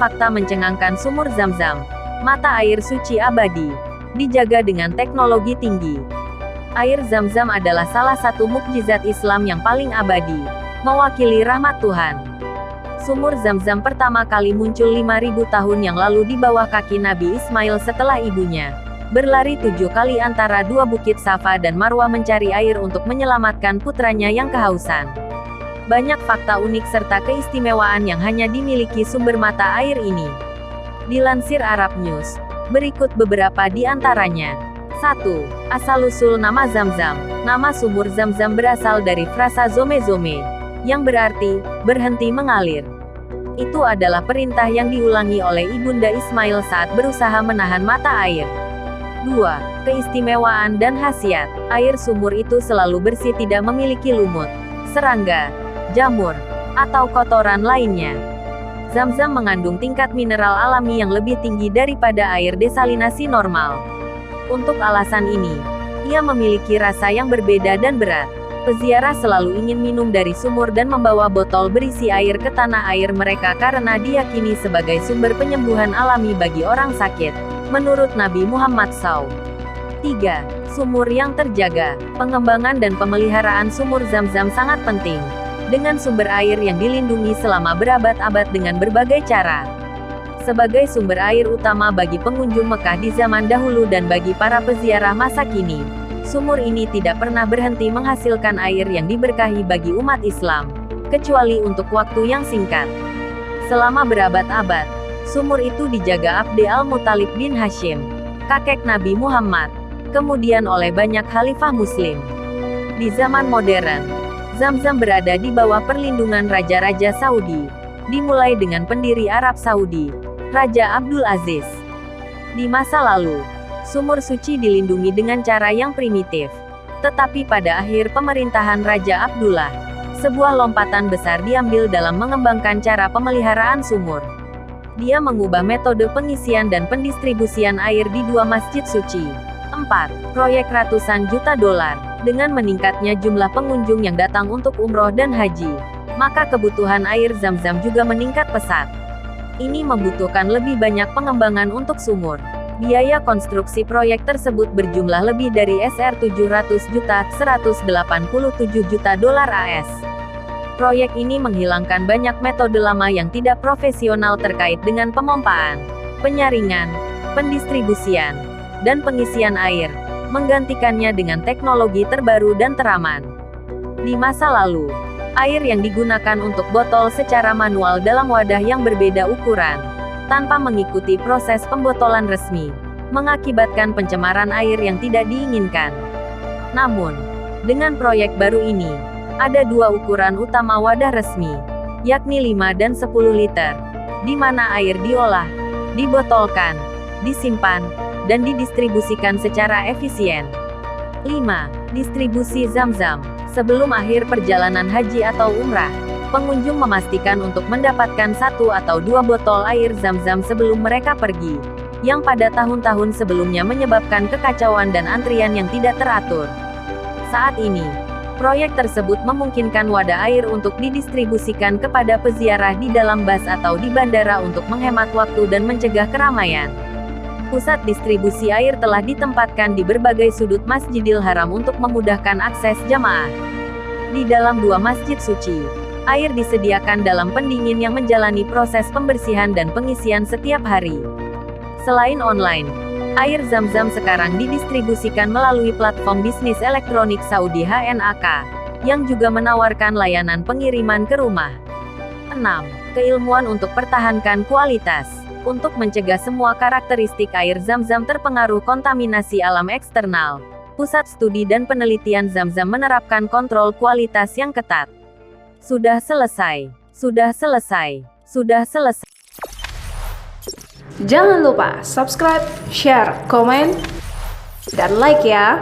fakta mencengangkan sumur Zam-Zam, mata air suci abadi, dijaga dengan teknologi tinggi. Air Zam-Zam adalah salah satu mukjizat Islam yang paling abadi, mewakili rahmat Tuhan. Sumur Zam-Zam pertama kali muncul 5.000 tahun yang lalu di bawah kaki Nabi Ismail setelah ibunya berlari 7 kali antara dua bukit Safa dan Marwah mencari air untuk menyelamatkan putranya yang kehausan. Banyak fakta unik serta keistimewaan yang hanya dimiliki sumber mata air ini. Dilansir Arab News, berikut beberapa di antaranya. 1. Asal-usul nama Zam-Zam. Nama sumur Zam-Zam berasal dari frasa zome-zome, yang berarti, berhenti mengalir. Itu adalah perintah yang diulangi oleh Ibunda Ismail saat berusaha menahan mata air. 2. Keistimewaan dan khasiat. Air sumur itu selalu bersih, tidak memiliki lumut, serangga, jamur, atau kotoran lainnya. Zam-Zam mengandung tingkat mineral alami yang lebih tinggi daripada air desalinasi normal. Untuk alasan ini, ia memiliki rasa yang berbeda dan berat. Peziarah selalu ingin minum dari sumur dan membawa botol berisi air ke tanah air mereka karena diyakini sebagai sumber penyembuhan alami bagi orang sakit, menurut Nabi Muhammad SAW. 3. Sumur yang terjaga. Pengembangan dan pemeliharaan sumur Zam-Zam sangat penting, dengan sumber air yang dilindungi selama berabad-abad dengan berbagai cara. Sebagai sumber air utama bagi pengunjung Mekah di zaman dahulu dan bagi para peziarah masa kini, sumur ini tidak pernah berhenti menghasilkan air yang diberkahi bagi umat Islam, kecuali untuk waktu yang singkat. Selama berabad-abad, sumur itu dijaga Abd al-Muttalib bin Hashim, kakek Nabi Muhammad, kemudian oleh banyak khalifah muslim. Di zaman modern, Zam-Zam berada di bawah perlindungan Raja-Raja Saudi, dimulai dengan pendiri Arab Saudi, Raja Abdul Aziz. Di masa lalu, sumur suci dilindungi dengan cara yang primitif. Tetapi pada akhir pemerintahan Raja Abdullah, sebuah lompatan besar diambil dalam mengembangkan cara pemeliharaan sumur. Dia mengubah metode pengisian dan pendistribusian air di dua masjid suci. 4. Proyek ratusan juta dolar. Dengan meningkatnya jumlah pengunjung yang datang untuk umroh dan haji, maka kebutuhan air Zam-Zam juga meningkat pesat. Ini membutuhkan lebih banyak pengembangan untuk sumur. Biaya konstruksi proyek tersebut berjumlah lebih dari Sr 700 juta, 187 juta dolar AS. Proyek ini menghilangkan banyak metode lama yang tidak profesional terkait dengan pemompaan, penyaringan, pendistribusian, dan pengisian air, menggantikannya dengan teknologi terbaru dan teraman. Di masa lalu, air yang digunakan untuk botol secara manual dalam wadah yang berbeda ukuran, tanpa mengikuti proses pembotolan resmi, mengakibatkan pencemaran air yang tidak diinginkan. Namun, dengan proyek baru ini, ada dua ukuran utama wadah resmi, yakni 5 dan 10 liter, di mana air diolah, dibotolkan, disimpan, dan didistribusikan secara efisien. 5. Distribusi Zam-Zam. Sebelum akhir perjalanan haji atau umrah, pengunjung memastikan untuk mendapatkan 1 atau 2 botol air Zam-Zam sebelum mereka pergi, yang pada tahun-tahun sebelumnya menyebabkan kekacauan dan antrian yang tidak teratur. Saat ini, proyek tersebut memungkinkan wadah air untuk didistribusikan kepada peziarah di dalam bus atau di bandara untuk menghemat waktu dan mencegah keramaian. Pusat distribusi air telah ditempatkan di berbagai sudut Masjidil Haram untuk memudahkan akses jamaah. Di dalam dua masjid suci, air disediakan dalam pendingin yang menjalani proses pembersihan dan pengisian setiap hari. Selain online, air Zam-Zam sekarang didistribusikan melalui platform bisnis elektronik Saudi HNAK, yang juga menawarkan layanan pengiriman ke rumah. 6. Keilmuan untuk pertahankan kualitas. Untuk mencegah semua karakteristik air Zam-Zam terpengaruh kontaminasi alam eksternal, Pusat Studi dan Penelitian Zam-Zam menerapkan kontrol kualitas yang ketat. Sudah selesai. Sudah selesai. Sudah selesai. Jangan lupa subscribe, share, komen, dan like ya.